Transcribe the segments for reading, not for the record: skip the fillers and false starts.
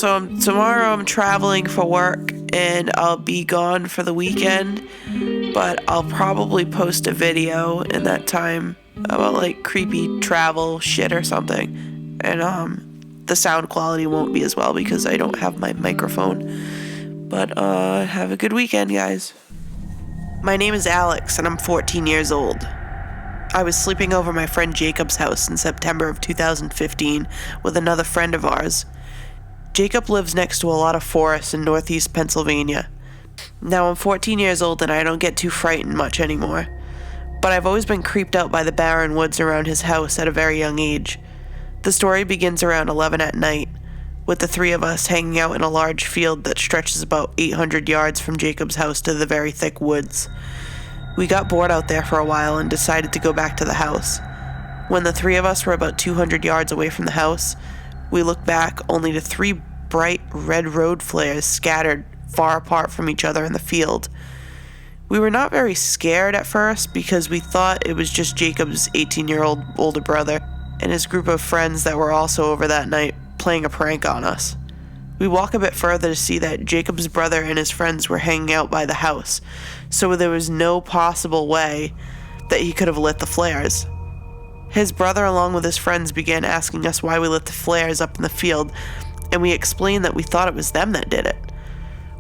Tomorrow I'm traveling for work and I'll be gone for the weekend, but I'll probably post a video in that time about like creepy travel shit or something. And the sound quality won't be as well because I don't have my microphone. But have a good weekend, guys. My name is Alex and I'm 14 years old. I was sleeping over my friend Jacob's house in September of 2015 with another friend of ours. Jacob lives next to a lot of forests in northeast Pennsylvania. Now I'm 14 years old and I don't get too frightened much anymore, but I've always been creeped out by the barren woods around his house at a very young age. The story begins around 11 at night, with the three of us hanging out in a large field that stretches about 800 yards from Jacob's house to the very thick woods. We got bored out there for a while and decided to go back to the house. When the three of us were about 200 yards away from the house, we looked back only to three bright red road flares scattered far apart from each other in the field. We were not very scared at first because we thought it was just Jacob's 18-year-old older brother and his group of friends that were also over that night playing a prank on us. We walk a bit further to see that Jacob's brother and his friends were hanging out by the house, so there was no possible way that he could have lit the flares. His brother, along with his friends, began asking us why we lit the flares up in the field, and we explained that we thought it was them that did it.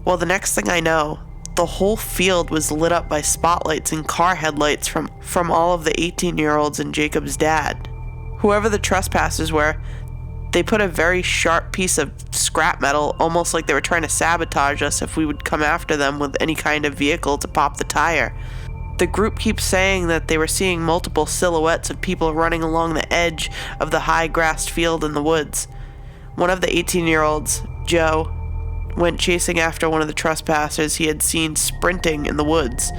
Well, the next thing I know, the whole field was lit up by spotlights and car headlights from all of the 18-year-olds and Jacob's dad. Whoever the trespassers were, they put a very sharp piece of scrap metal, almost like they were trying to sabotage us if we would come after them with any kind of vehicle to pop the tire. The group keeps saying that they were seeing multiple silhouettes of people running along the edge of the high grassed field in the woods. One of the 18-year-olds, Joe, went chasing after one of the trespassers he had seen sprinting in the woods.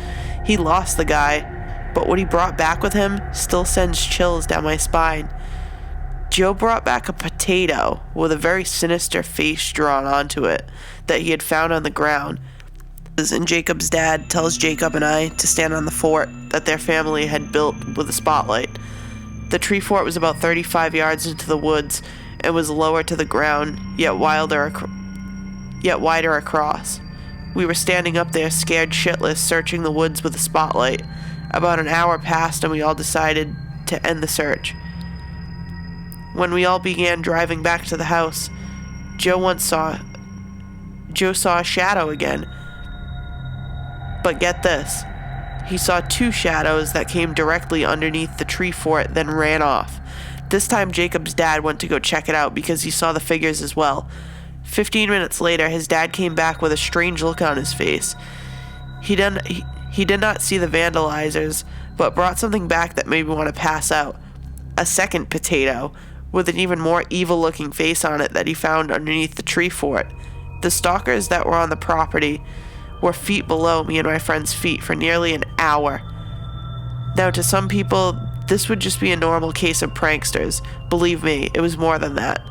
He lost the guy, but what he brought back with him still sends chills down my spine. Joe brought back a potato with a very sinister face drawn onto it that he had found on the ground. And Jacob's dad tells Jacob and I to stand on the fort that their family had built with a spotlight. The tree fort was about 35 yards into the woods and was lower to the ground, yet wider across. We were standing up there scared shitless, searching the woods with a spotlight. About an hour passed and we all decided to end the search. When we all began driving back to the house, Joe saw a shadow again. But get this, he saw two shadows that came directly underneath the tree fort, then ran off. This time Jacob's dad went to go check it out because he saw the figures as well. 15 minutes later, his dad came back with a strange look on his face. He did not see the vandalizers, but brought something back that made me want to pass out. A second potato, with an even more evil-looking face on it that he found underneath the tree fort. The stalkers that were on the property were feet below me and my friend's feet for nearly an hour. Now, to some people, this would just be a normal case of pranksters. Believe me, it was more than that.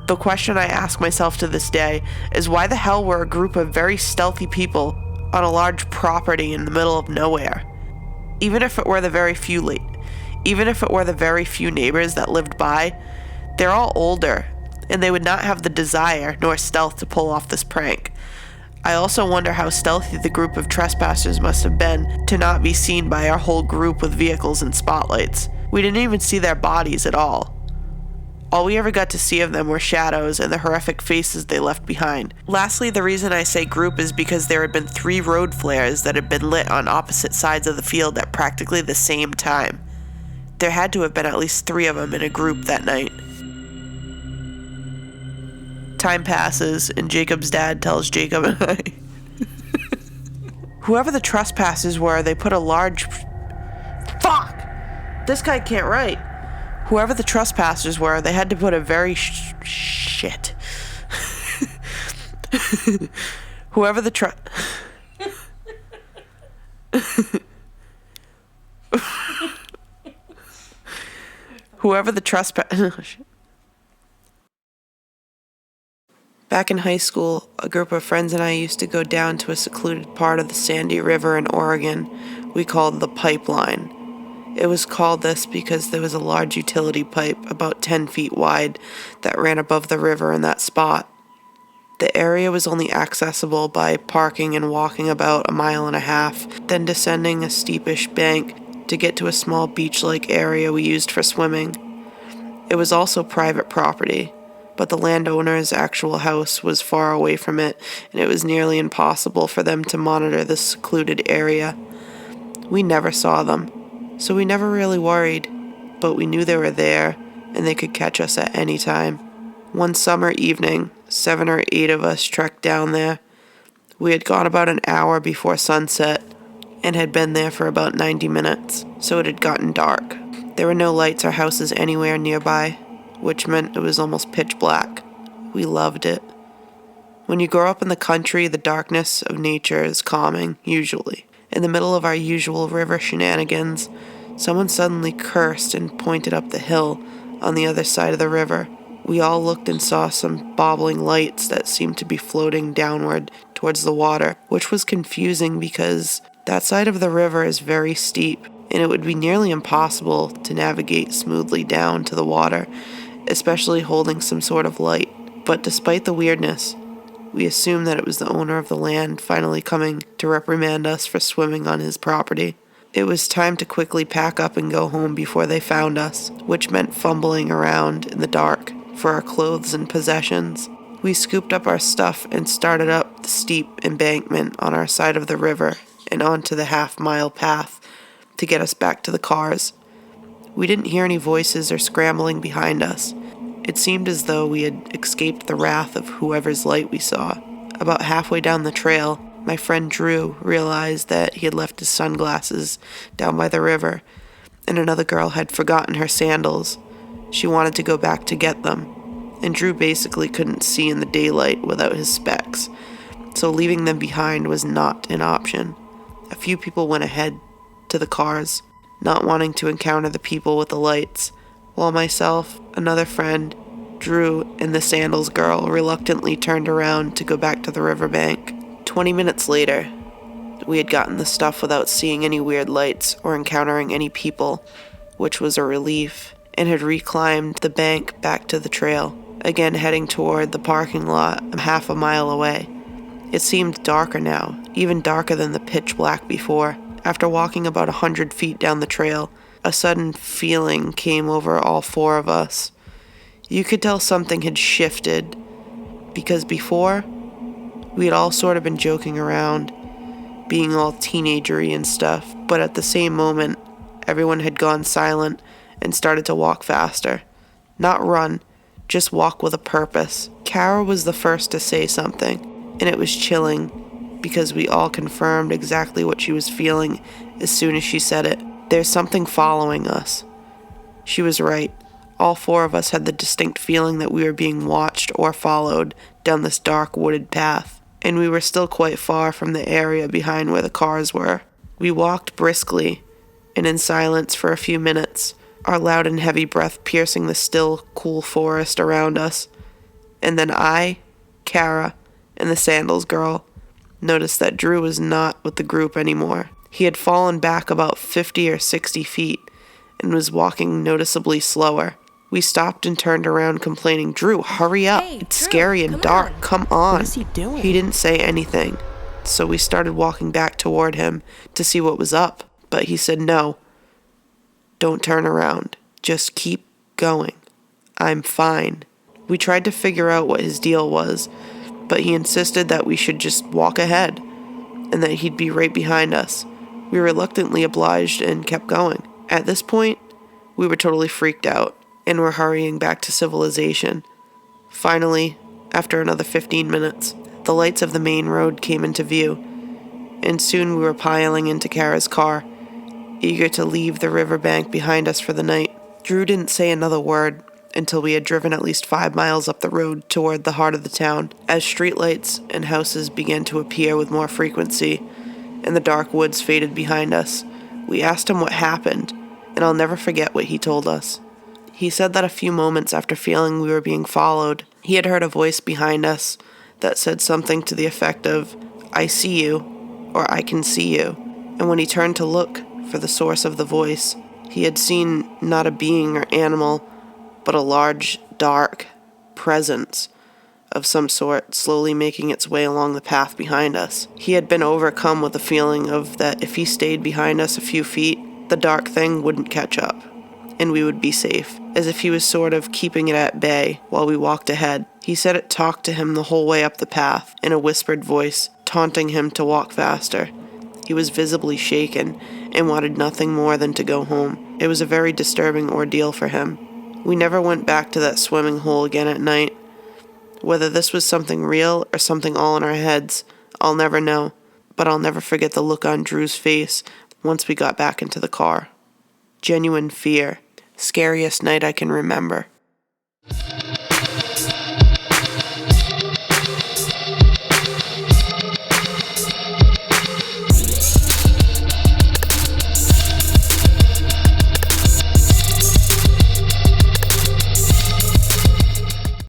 The question I ask myself to this day is why the hell were a group of very stealthy people on a large property in the middle of nowhere? Even if it were the very few neighbors that lived by, they're all older, and they would not have the desire nor stealth to pull off this prank. I also wonder how stealthy the group of trespassers must have been to not be seen by our whole group with vehicles and spotlights. We didn't even see their bodies at all. All we ever got to see of them were shadows and the horrific faces they left behind. Lastly, the reason I say group is because there had been 3 road flares that had been lit on opposite sides of the field at practically the same time. There had to have been at least 3 of them in a group that night. Time passes, and Jacob's dad tells Jacob and I, whoever the trespassers were, they put a large... Fuck! This guy can't write. Whoever the trespassers were, they had to put a very shit. Whoever the trespassers... Back in high school, a group of friends and I used to go down to a secluded part of the Sandy River in Oregon we called the Pipeline. It was called this because there was a large utility pipe about 10 feet wide that ran above the river in that spot. The area was only accessible by parking and walking about 1.5 miles, then descending a steepish bank to get to a small beach-like area we used for swimming. It was also private property, but the landowner's actual house was far away from it, and it was nearly impossible for them to monitor this secluded area. We never saw them, so we never really worried, but we knew they were there, and they could catch us at any time. One summer evening, 7 or 8 of us trekked down there. We had gone about an hour before sunset, and had been there for about 90 minutes, so it had gotten dark. There were no lights or houses anywhere nearby, which meant it was almost pitch black. We loved it. When you grow up in the country, the darkness of nature is calming, usually. In the middle of our usual river shenanigans, someone suddenly cursed and pointed up the hill on the other side of the river. We all looked and saw some bobbling lights that seemed to be floating downward towards the water, which was confusing because that side of the river is very steep, and it would be nearly impossible to navigate smoothly down to the water, especially holding some sort of light. But despite the weirdness, we assumed that it was the owner of the land finally coming to reprimand us for swimming on his property. It was time to quickly pack up and go home before they found us, which meant fumbling around in the dark for our clothes and possessions. We scooped up our stuff and started up the steep embankment on our side of the river and onto the half-mile path to get us back to the cars. We didn't hear any voices or scrambling behind us. It seemed as though we had escaped the wrath of whoever's light we saw. About halfway down the trail, my friend Drew realized that he had left his sunglasses down by the river, and another girl had forgotten her sandals. She wanted to go back to get them, and Drew basically couldn't see in the daylight without his specs, so leaving them behind was not an option. A few people went ahead to the cars, not wanting to encounter the people with the lights, while myself, another friend, Drew, and the sandals girl reluctantly turned around to go back to the riverbank. 20 minutes later, we had gotten the stuff without seeing any weird lights or encountering any people, which was a relief, and had reclimbed the bank back to the trail, again heading toward the parking lot 1/2 mile away. It seemed darker now, even darker than the pitch black before. After walking about 100 feet down the trail, a sudden feeling came over all 4 of us. You could tell something had shifted, because before, we had all sort of been joking around, being all teenagery and stuff, but at the same moment, everyone had gone silent and started to walk faster. Not run, just walk with a purpose. Kara was the first to say something, and it was chilling, because we all confirmed exactly what she was feeling as soon as she said it. There's something following us. She was right. All 4 of us had the distinct feeling that we were being watched or followed down this dark wooded path, and we were still quite far from the area behind where the cars were. We walked briskly and in silence for a few minutes, our loud and heavy breath piercing the still, cool forest around us. And then I, Kara, and the sandals girl noticed that Drew was not with the group anymore. He had fallen back about 50 or 60 feet and was walking noticeably slower. We stopped and turned around complaining, "Drew, hurry up. Hey, it's Drew, scary and dark. Come on." What is he doing? He didn't say anything, so we started walking back toward him to see what was up. But he said, "No, don't turn around. Just keep going. I'm fine." We tried to figure out what his deal was, but he insisted that we should just walk ahead and that he'd be right behind us. We reluctantly obliged and kept going. At this point, we were totally freaked out and were hurrying back to civilization. Finally, after another 15 minutes, the lights of the main road came into view, and soon we were piling into Kara's car, eager to leave the riverbank behind us for the night. Drew didn't say another word until we had driven at least 5 miles up the road toward the heart of the town. As streetlights and houses began to appear with more frequency, and the dark woods faded behind us, we asked him what happened, and I'll never forget what he told us. He said that a few moments after feeling we were being followed, he had heard a voice behind us that said something to the effect of, "I see you," or "I can see you." And when he turned to look for the source of the voice, He had seen not a being or animal, but a large, dark presence of some sort slowly making its way along the path behind us. He had been overcome with a feeling of that if he stayed behind us a few feet, the dark thing wouldn't catch up, and we would be safe, as if he was sort of keeping it at bay while we walked ahead. He said it talked to him the whole way up the path, in a whispered voice, taunting him to walk faster. He was visibly shaken, and wanted nothing more than to go home. It was a very disturbing ordeal for him. We never went back to that swimming hole again at night. Whether this was something real or something all in our heads, I'll never know, but I'll never forget the look on Drew's face once we got back into the car. Genuine fear. Scariest night I can remember.